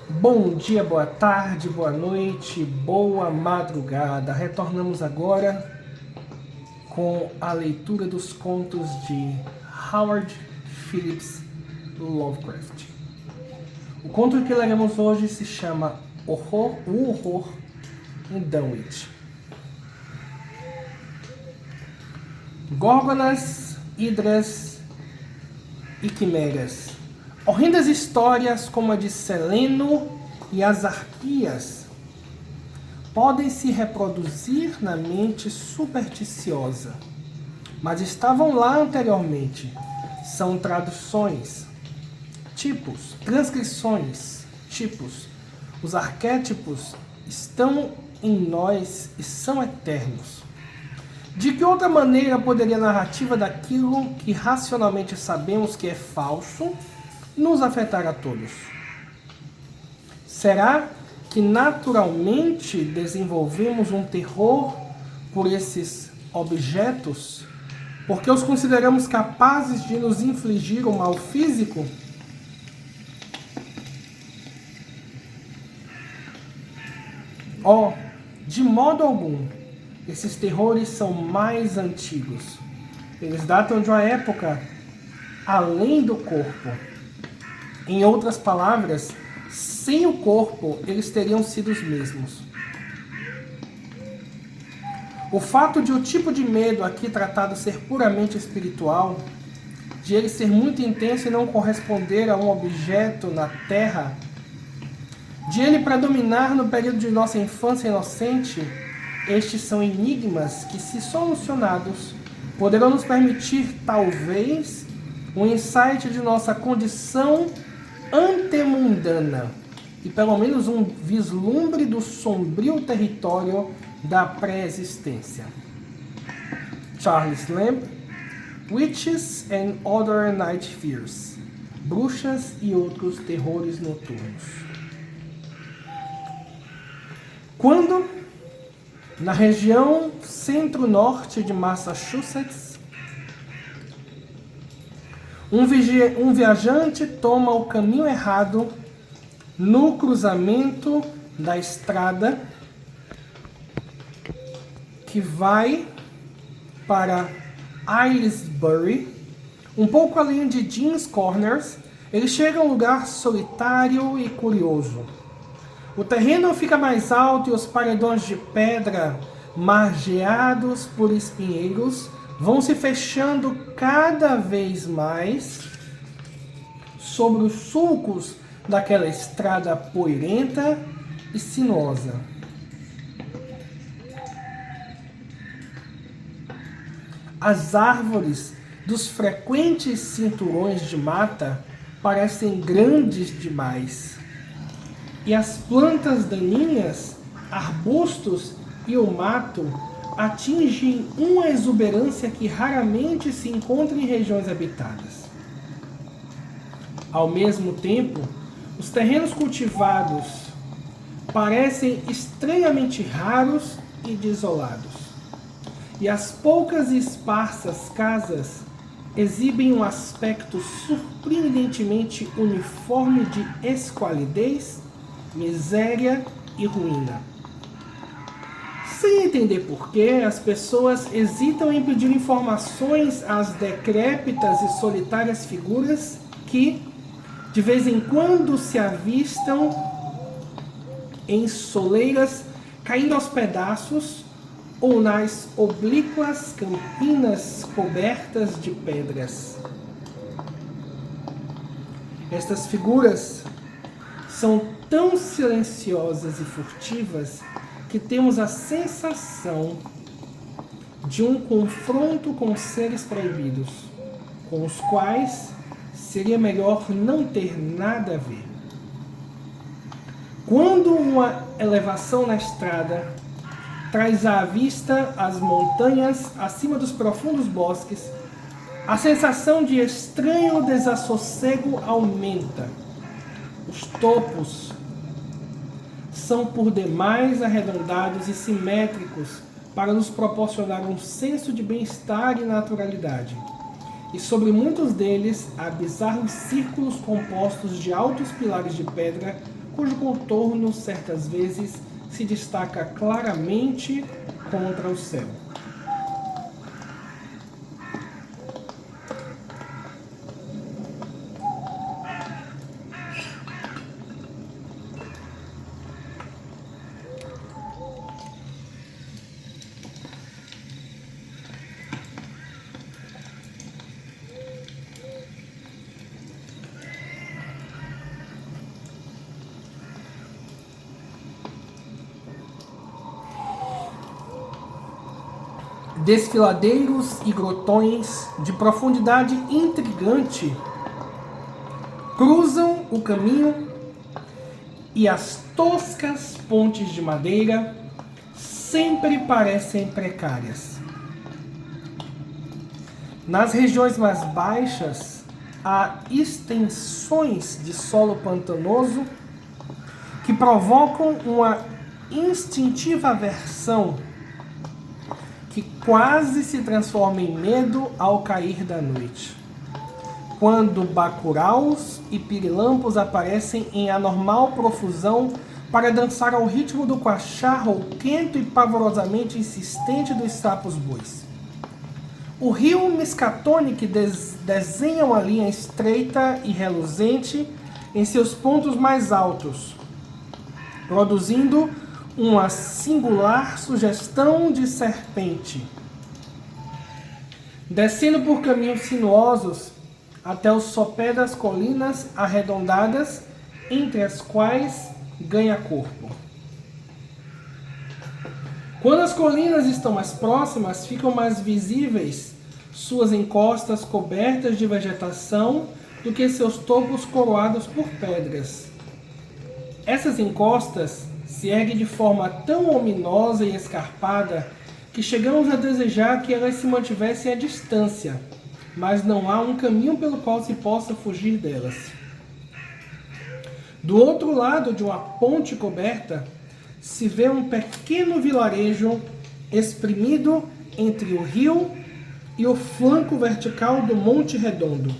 Bom dia, boa tarde, boa noite, boa madrugada. Retornamos agora com a leitura dos contos de Howard Phillips Lovecraft. O conto que leremos hoje se chama O Horror em Dunwich. Górgonas, hidras e quimeras. Horrendas histórias como a de Seleno e as arpias podem se reproduzir na mente supersticiosa, mas estavam lá anteriormente. São traduções, tipos, transcrições, tipos. Os arquétipos estão em nós e são eternos. De que outra maneira poderia a narrativa daquilo que racionalmente sabemos que é falso nos afetar a todos? Será que naturalmente desenvolvemos um terror por esses objetos porque os consideramos capazes de nos infligir um mal físico? Oh, de modo algum. Esses terrores são mais antigos. Eles datam de uma época além do corpo. Em outras palavras, sem o corpo, eles teriam sido os mesmos. O fato de o tipo de medo aqui tratado ser puramente espiritual, de ele ser muito intenso e não corresponder a um objeto na Terra, de ele predominar no período de nossa infância inocente, estes são enigmas que, se solucionados, poderão nos permitir, talvez, um insight de nossa condição antemundana e pelo menos um vislumbre do sombrio território da pré-existência. Charles Lamb, Witches and Other Night Fears, Bruxas e Outros Terrores Noturnos. Quando, na região centro-norte de Massachusetts, um viajante toma o caminho errado no cruzamento da estrada que vai para Aylesbury, um pouco além de Dean's Corners. Ele chega a um lugar solitário e curioso. O terreno fica mais alto e os paredões de pedra, margeados por espinheiros, vão se fechando cada vez mais sobre os sulcos daquela estrada poeirenta e sinuosa. As árvores dos frequentes cinturões de mata parecem grandes demais, e as plantas daninhas, arbustos e o mato atingem uma exuberância que raramente se encontra em regiões habitadas. Ao mesmo tempo, os terrenos cultivados parecem estranhamente raros e desolados, e as poucas e esparsas casas exibem um aspecto surpreendentemente uniforme de esqualidez, miséria e ruína. Sem entender porquê, as pessoas hesitam em pedir informações às decrépitas e solitárias figuras que, de vez em quando, se avistam em soleiras caindo aos pedaços ou nas oblíquas campinas cobertas de pedras. Estas figuras são tão silenciosas e furtivas que temos a sensação de um confronto com seres proibidos, com os quais seria melhor não ter nada a ver. Quando uma elevação na estrada traz à vista as montanhas acima dos profundos bosques, a sensação de estranho desassossego aumenta. Os topos são por demais arredondados e simétricos para nos proporcionar um senso de bem-estar e naturalidade. E sobre muitos deles há bizarros círculos compostos de altos pilares de pedra cujo contorno certas vezes se destaca claramente contra o céu. Desfiladeiros e grotões de profundidade intrigante cruzam o caminho e as toscas pontes de madeira sempre parecem precárias. Nas regiões mais baixas, há extensões de solo pantanoso que provocam uma instintiva aversão que quase se transforma em medo ao cair da noite, quando bacuraus e pirilampos aparecem em anormal profusão para dançar ao ritmo do quachá rouquento e pavorosamente insistente dos sapos-bois. O rio Miskatonic desenha uma linha estreita e reluzente em seus pontos mais altos, produzindo uma singular sugestão de serpente. Descendo por caminhos sinuosos até o sopé das colinas arredondadas, entre as quais ganha corpo. Quando as colinas estão mais próximas, ficam mais visíveis suas encostas cobertas de vegetação do que seus topos coroados por pedras. Essas encostas se erguem de forma tão ominosa e escarpada que chegamos a desejar que elas se mantivessem à distância, mas não há um caminho pelo qual se possa fugir delas. Do outro lado de uma ponte coberta, se vê um pequeno vilarejo espremido entre o rio e o flanco vertical do Monte Redondo,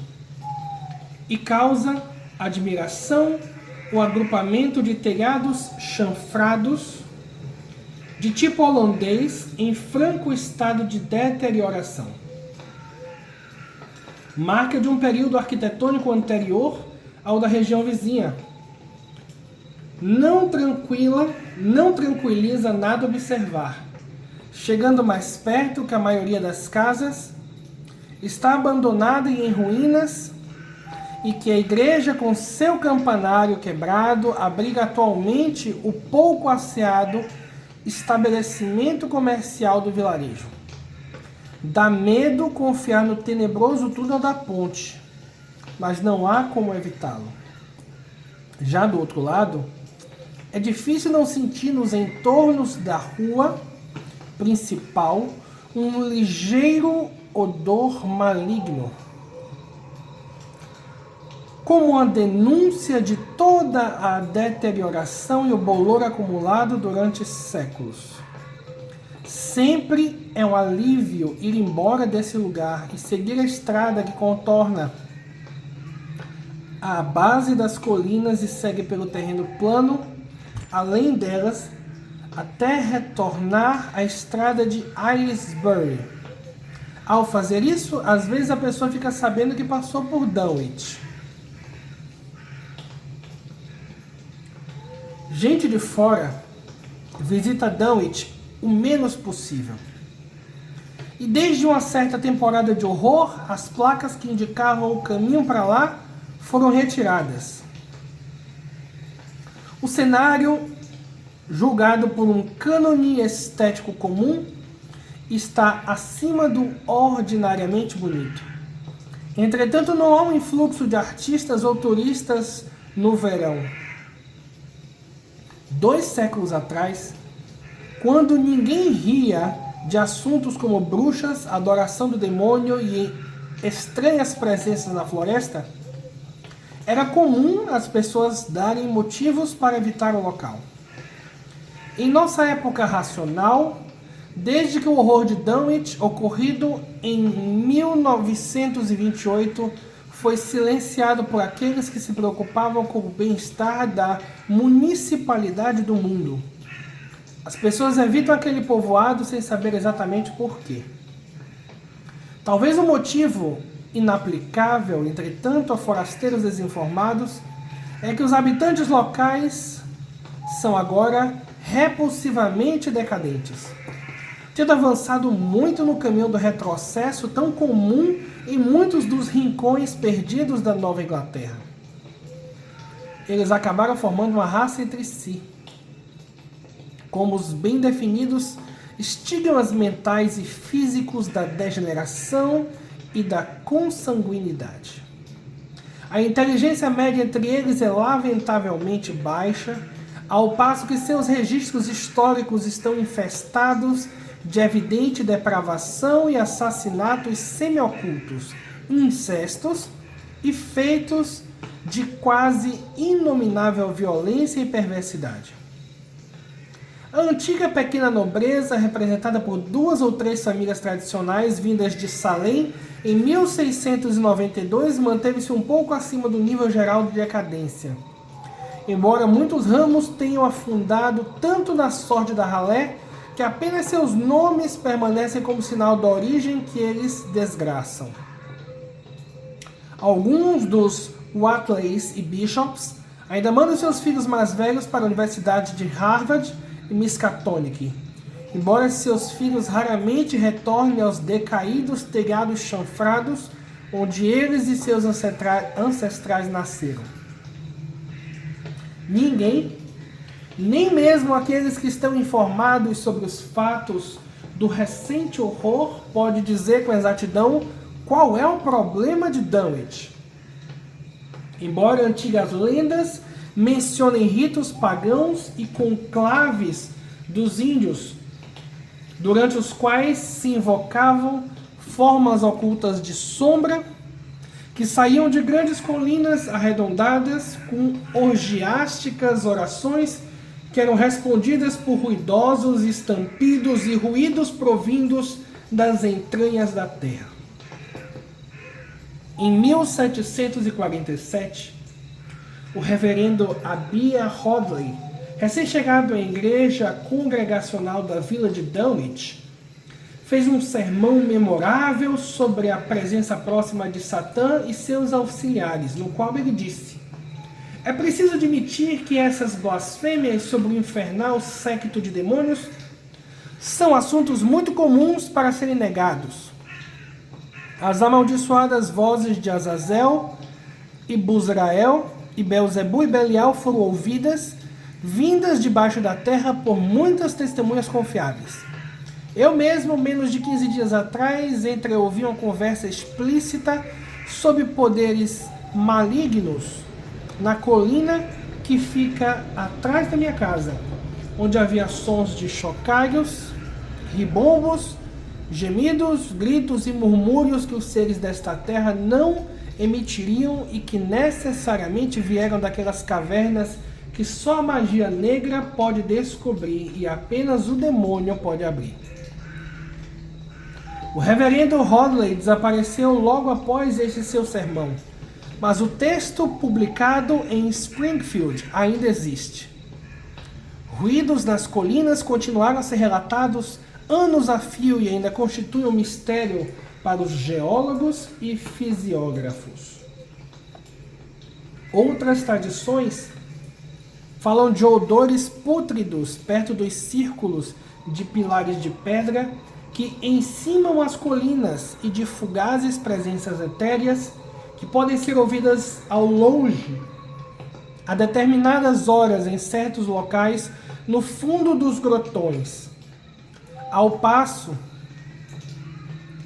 e causa admiração o agrupamento de telhados chanfrados de tipo holandês em franco estado de deterioração. Marca de um período arquitetônico anterior ao da região vizinha. Não tranquiliza nada observar. Chegando mais perto que a maioria das casas, está abandonada e em ruínas, e que a igreja com seu campanário quebrado abriga atualmente o pouco asseado estabelecimento comercial do vilarejo. Dá medo confiar no tenebroso túnel da ponte, mas não há como evitá-lo. Já do outro lado, é difícil não sentir nos entornos da rua principal um ligeiro odor maligno, como uma denúncia de toda a deterioração e o bolor acumulado durante séculos. Sempre é um alívio ir embora desse lugar e seguir a estrada que contorna a base das colinas e segue pelo terreno plano, além delas, até retornar à estrada de Aylesbury. Ao fazer isso, às vezes a pessoa fica sabendo que passou por Dunwich. Gente de fora visita Dunwich o menos possível. E desde uma certa temporada de horror, as placas que indicavam o caminho para lá foram retiradas. O cenário, julgado por um cânone estético comum, está acima do ordinariamente bonito. Entretanto, não há um influxo de artistas ou turistas no verão. 2 séculos atrás, quando ninguém ria de assuntos como bruxas, adoração do demônio e estranhas presenças na floresta, era comum as pessoas darem motivos para evitar o local. Em nossa época racional, desde que o horror de Dunwich, ocorrido em 1928, foi silenciado por aqueles que se preocupavam com o bem-estar da municipalidade do mundo. As pessoas evitam aquele povoado sem saber exatamente por quê. Talvez o motivo inaplicável, entretanto, a forasteiros desinformados, é que os habitantes locais são agora repulsivamente decadentes, tendo avançado muito no caminho do retrocesso tão comum em muitos dos rincões perdidos da Nova Inglaterra. Eles acabaram formando uma raça entre si, como os bem definidos estigmas mentais e físicos da degeneração e da consanguinidade. A inteligência média entre eles é lamentavelmente baixa, ao passo que seus registros históricos estão infestados de evidente depravação e assassinatos semi-ocultos, incestos e feitos de quase inominável violência e perversidade. A antiga pequena nobreza, representada por 2 ou 3 famílias tradicionais vindas de Salem, em 1692 manteve-se um pouco acima do nível geral de decadência. Embora muitos ramos tenham afundado tanto na sorte da ralé, que apenas seus nomes permanecem como sinal da origem que eles desgraçam. Alguns dos Watleys e Bishops ainda mandam seus filhos mais velhos para a Universidade de Harvard e Miskatonic, embora seus filhos raramente retornem aos decaídos telhados chanfrados onde eles e seus ancestrais nasceram. Ninguém, nem mesmo aqueles que estão informados sobre os fatos do recente horror, pode dizer com exatidão qual é o problema de Dunwich. Embora antigas lendas mencionem ritos pagãos e conclaves dos índios, durante os quais se invocavam formas ocultas de sombra que saíam de grandes colinas arredondadas com orgiásticas orações que eram respondidas por ruidosos estampidos e ruídos provindos das entranhas da terra. Em 1747, o reverendo Abia Hoadley, recém-chegado à igreja congregacional da vila de Dunwich, fez um sermão memorável sobre a presença próxima de Satã e seus auxiliares, no qual ele disse: é preciso admitir que essas blasfêmias sobre o infernal séquito de demônios são assuntos muito comuns para serem negados. As amaldiçoadas vozes de Azazel e Buzrael e Belzebu e Belial foram ouvidas, vindas debaixo da terra por muitas testemunhas confiáveis. Eu mesmo, menos de 15 dias atrás, entreouvi uma conversa explícita sobre poderes malignos na colina que fica atrás da minha casa, onde havia sons de chocalhos, ribombos, gemidos, gritos e murmúrios que os seres desta terra não emitiriam e que necessariamente vieram daquelas cavernas que só a magia negra pode descobrir e apenas o demônio pode abrir. O reverendo Hoadley desapareceu logo após este seu sermão, mas o texto publicado em Springfield ainda existe. Ruídos nas colinas continuaram a ser relatados anos a fio e ainda constituem um mistério para os geólogos e fisiógrafos. Outras tradições falam de odores pútridos perto dos círculos de pilares de pedra que encimam as colinas e de fugazes presenças etéreas que podem ser ouvidas ao longe, a determinadas horas em certos locais no fundo dos grotões, ao passo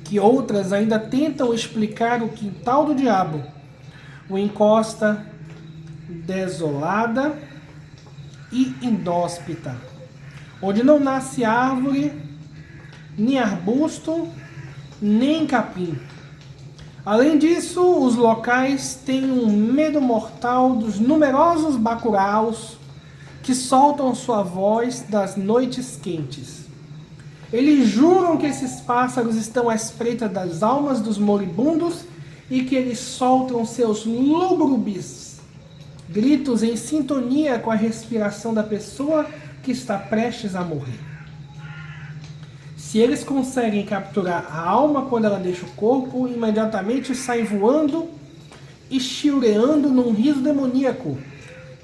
que outras ainda tentam explicar o quintal do diabo, o encosta desolada e inóspita, onde não nasce árvore, nem arbusto, nem capim. Além disso, os locais têm um medo mortal dos numerosos bacuraus que soltam sua voz das noites quentes. Eles juram que esses pássaros estão à espreita das almas dos moribundos e que eles soltam seus lúgubres gritos em sintonia com a respiração da pessoa que está prestes a morrer. Se eles conseguem capturar a alma quando ela deixa o corpo, imediatamente saem voando e chiureando num riso demoníaco.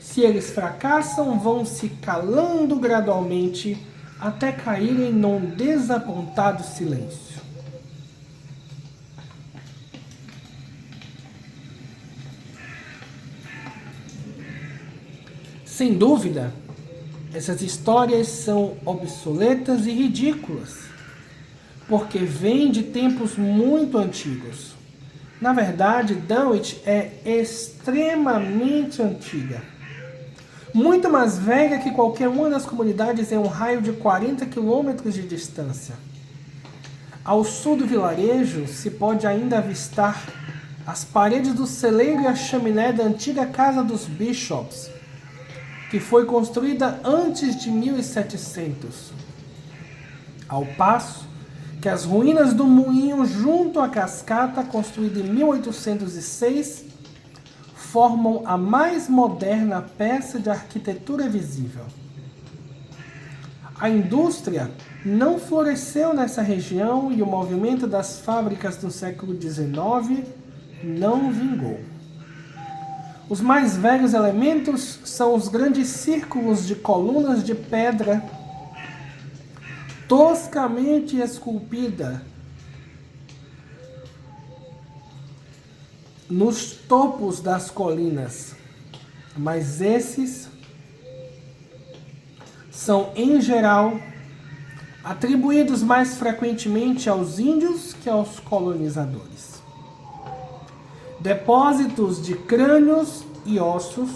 Se eles fracassam, vão se calando gradualmente até caírem num desapontado silêncio. Sem dúvida, essas histórias são obsoletas e ridículas, porque vêm de tempos muito antigos. Na verdade, Dunwich é extremamente antiga. Muito mais velha que qualquer uma das comunidades em um raio de 40 quilômetros de distância. Ao sul do vilarejo, se pode ainda avistar as paredes do celeiro e a chaminé da antiga casa dos Bishops, que foi construída antes de 1700. Ao passo que as ruínas do moinho junto à cascata, construída em 1806, formam a mais moderna peça de arquitetura visível. A indústria não floresceu nessa região e o movimento das fábricas do século XIX não vingou. Os mais velhos elementos são os grandes círculos de colunas de pedra toscamente esculpida nos topos das colinas, mas esses são, em geral, atribuídos mais frequentemente aos índios que aos colonizadores. Depósitos de crânios e ossos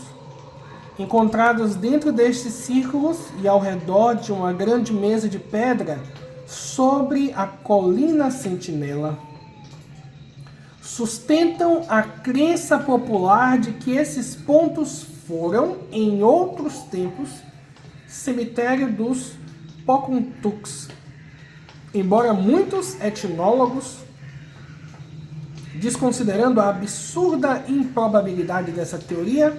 encontrados dentro destes círculos e ao redor de uma grande mesa de pedra sobre a colina Sentinela sustentam a crença popular de que esses pontos foram, em outros tempos, cemitério dos Pocumtucs. Embora muitos etnólogos, desconsiderando a absurda improbabilidade dessa teoria,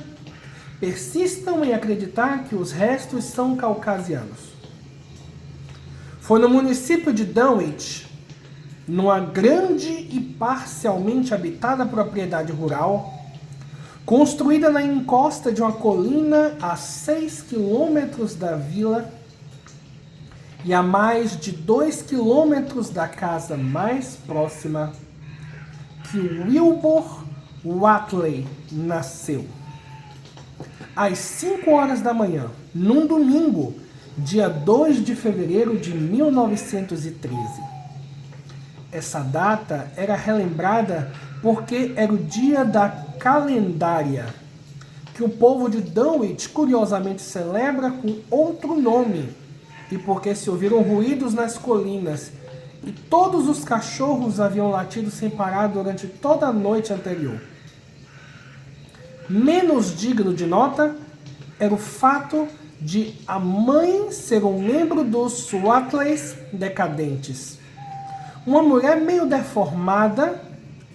persistam em acreditar que os restos são caucasianos. Foi no município de Dunwich, numa grande e parcialmente habitada propriedade rural, construída na encosta de uma colina a 6 quilômetros da vila e a mais de 2 quilômetros da casa mais próxima, que Wilbur Whately nasceu. Às 5 horas da manhã, num domingo, dia 2 de fevereiro de 1913. Essa data era relembrada porque era o dia da calendária, que o povo de Dunwich curiosamente celebra com outro nome, e porque se ouviram ruídos nas colinas e todos os cachorros haviam latido sem parar durante toda a noite anterior. Menos digno de nota era o fato de a mãe ser um membro dos Whateleys decadentes. Uma mulher meio deformada,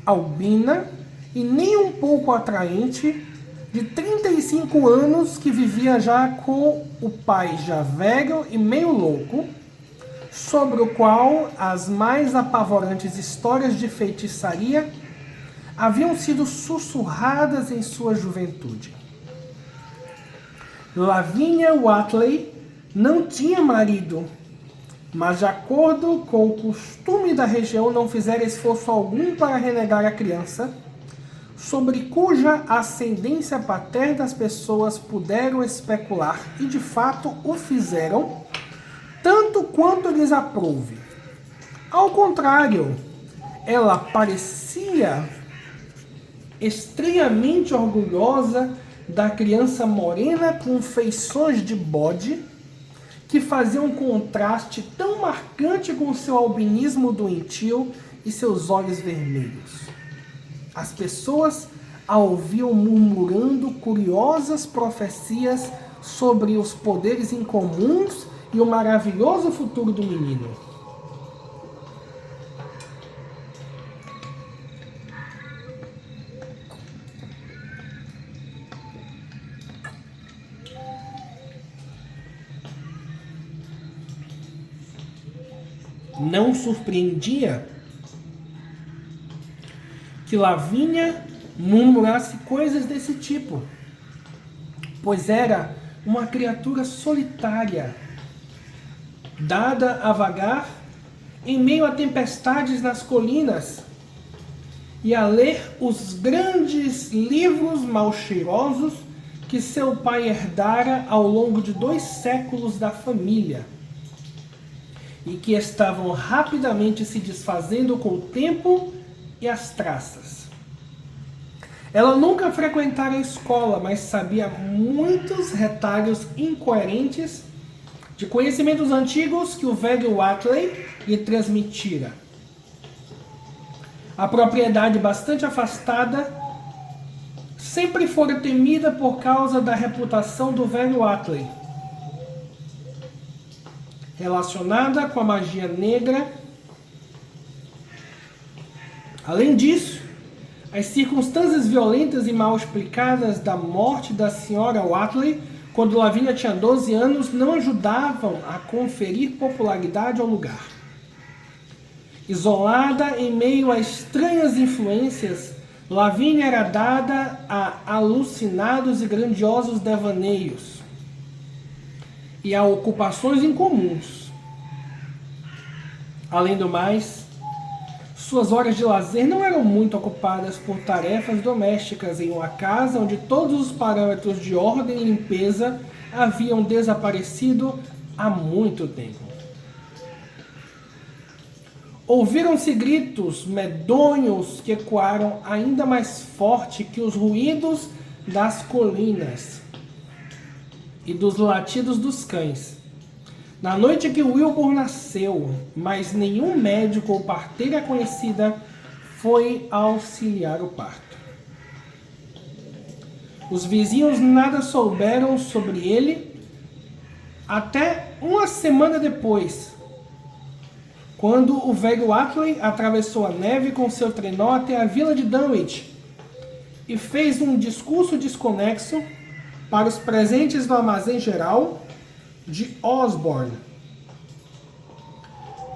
albina e nem um pouco atraente, de 35 anos, que vivia já com o pai já velho e meio louco, sobre o qual as mais apavorantes histórias de feitiçaria haviam sido sussurradas em sua juventude. Lavínia Whately não tinha marido, mas de acordo com o costume da região não fizera esforço algum para renegar a criança, sobre cuja ascendência paterna as pessoas puderam especular e de fato o fizeram, tanto quanto lhes aprouve. Ao contrário, ela parecia estranhamente orgulhosa da criança morena com feições de bode, que fazia um contraste tão marcante com seu albinismo doentio e seus olhos vermelhos. As pessoas a ouviam murmurando curiosas profecias sobre os poderes incomuns e o maravilhoso futuro do menino. Não surpreendia que Lavínia murmurasse coisas desse tipo, pois era uma criatura solitária, dada a vagar em meio a tempestades nas colinas e a ler os grandes livros mal cheirosos que seu pai herdara ao longo de 2 séculos da família e que estavam rapidamente se desfazendo com o tempo e as traças. Ela nunca frequentara a escola, mas sabia muitos retalhos incoerentes de conhecimentos antigos que o velho Whatley lhe transmitira. A propriedade bastante afastada sempre fora temida por causa da reputação do velho Whatley, relacionada com a magia negra. Além disso, as circunstâncias violentas e mal explicadas da morte da senhora Whatley, quando Lavínia tinha 12 anos, não ajudavam a conferir popularidade ao lugar. Isolada em meio a estranhas influências, Lavínia era dada a alucinados e grandiosos devaneios e a ocupações incomuns. Além do mais, suas horas de lazer não eram muito ocupadas por tarefas domésticas em uma casa onde todos os parâmetros de ordem e limpeza haviam desaparecido há muito tempo. Ouviram-se gritos medonhos que ecoaram ainda mais forte que os ruídos das colinas e dos latidos dos cães. Na noite que Wilbur nasceu, mas nenhum médico ou parteira conhecida foi auxiliar o parto. Os vizinhos nada souberam sobre ele até uma semana depois, quando o velho Whatley atravessou a neve com seu trenó até a vila de Dunwich e fez um discurso desconexo para os presentes do armazém geral de Osborne.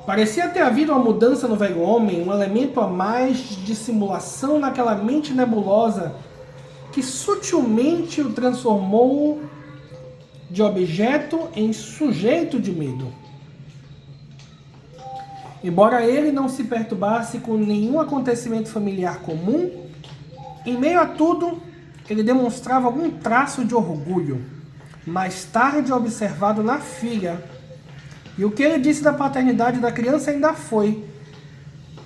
Parecia ter havido uma mudança no velho homem, um elemento a mais de dissimulação naquela mente nebulosa que sutilmente o transformou de objeto em sujeito de medo. Embora ele não se perturbasse com nenhum acontecimento familiar comum, em meio a tudo, ele demonstrava algum traço de orgulho, mais tarde observado na filha. E o que ele disse da paternidade da criança ainda foi,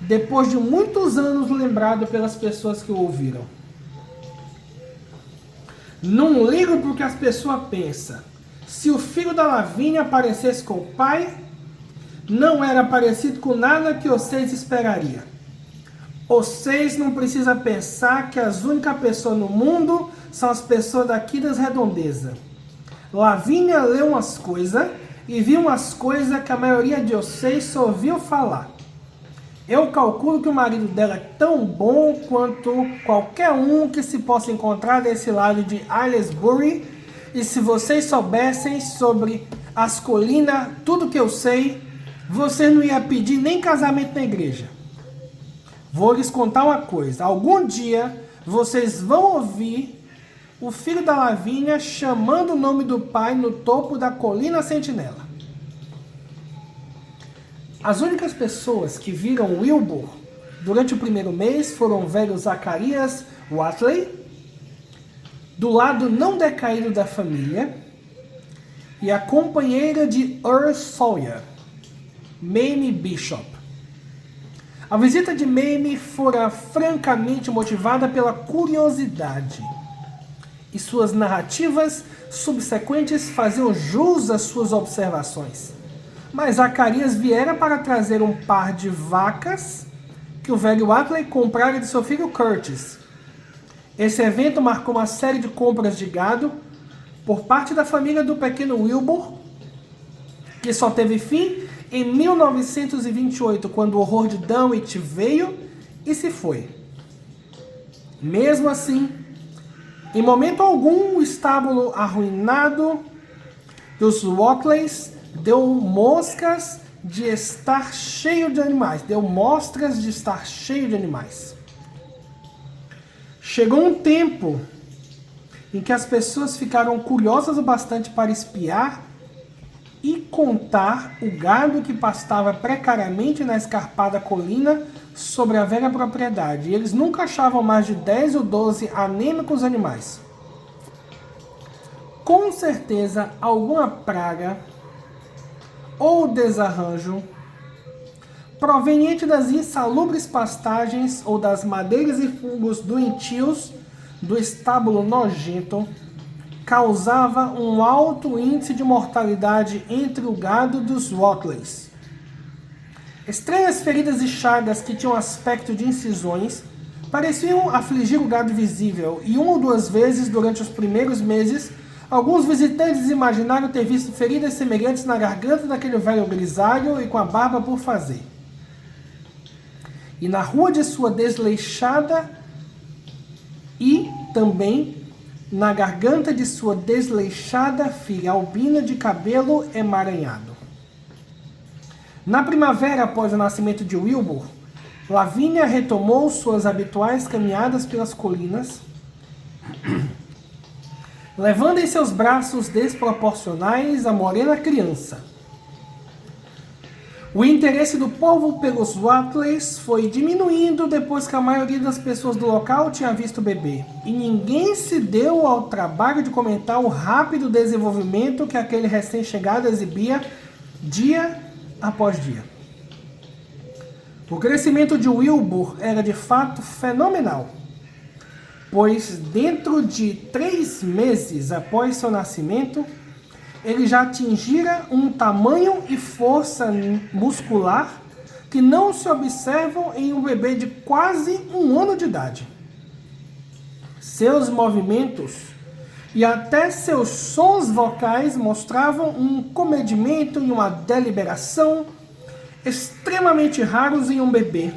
depois de muitos anos, lembrado pelas pessoas que o ouviram. Não ligo para o que as pessoas pensam. Se o filho da Lavínia aparecesse com o pai, não era parecido com nada que vocês esperariam. Vocês não precisam pensar que as únicas pessoas no mundo são as pessoas daqui das redondezas. Lavínia leu umas coisas e viu umas coisas que a maioria de vocês só ouviu falar. Eu calculo que o marido dela é tão bom quanto qualquer um que se possa encontrar desse lado de Aylesbury. E se vocês soubessem sobre as colinas, tudo que eu sei, você não ia pedir nem casamento na igreja. Vou lhes contar uma coisa. Algum dia vocês vão ouvir o filho da Lavínia chamando o nome do pai no topo da colina Sentinela. As únicas pessoas que viram Wilbur durante o primeiro mês foram o velho Zacarias Whatley, do lado não decaído da família, e a companheira de Earl Sawyer, Mamie Bishop. A visita de Mamie fora francamente motivada pela curiosidade, e suas narrativas subsequentes faziam jus às suas observações. Mas Zacarias viera para trazer um par de vacas que o velho Whatley comprara de seu filho Curtis. Esse evento marcou uma série de compras de gado por parte da família do pequeno Wilbur, que só teve fim em 1928, quando o horror de Dunwich veio e se foi. Mesmo assim, em momento algum, o estábulo arruinado dos Whatleys deu moscas de estar cheio de animais, deu mostras de estar cheio de animais. Chegou um tempo em que as pessoas ficaram curiosas o bastante para espiar e contar o gado que pastava precariamente na escarpada colina sobre a velha propriedade. E eles nunca achavam mais de 10 ou 12 anêmicos animais. Com certeza, alguma praga ou desarranjo proveniente das insalubres pastagens ou das madeiras e fungos doentios do estábulo nojento causava um alto índice de mortalidade entre o gado dos Watleys. Estranhas feridas e chagas que tinham aspecto de incisões pareciam afligir o gado visível, e uma ou duas vezes durante os primeiros meses, alguns visitantes imaginaram ter visto feridas semelhantes na garganta daquele velho grisalho e com a barba por fazer. E na rua de sua desleixada e também na garganta de sua desleixada filha albina de cabelo emaranhado. Na primavera, após o nascimento de Wilbur, Lavínia retomou suas habituais caminhadas pelas colinas, levando em seus braços desproporcionais a morena criança. O interesse do povo pelos Watleys foi diminuindo depois que a maioria das pessoas do local tinha visto o bebê, e ninguém se deu ao trabalho de comentar o rápido desenvolvimento que aquele recém-chegado exibia dia após dia. O crescimento de Wilbur era de fato fenomenal, pois dentro de 3 meses após seu nascimento, ele já atingira um tamanho e força muscular que não se observam em um bebê de quase 1 ano de idade. Seus movimentos e até seus sons vocais mostravam um comedimento e uma deliberação extremamente raros em um bebê.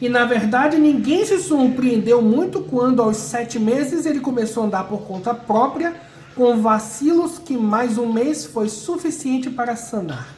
E na verdade ninguém se surpreendeu muito quando aos 7 meses ele começou a andar por conta própria, com vacilos que mais um mês foi suficiente para sanar.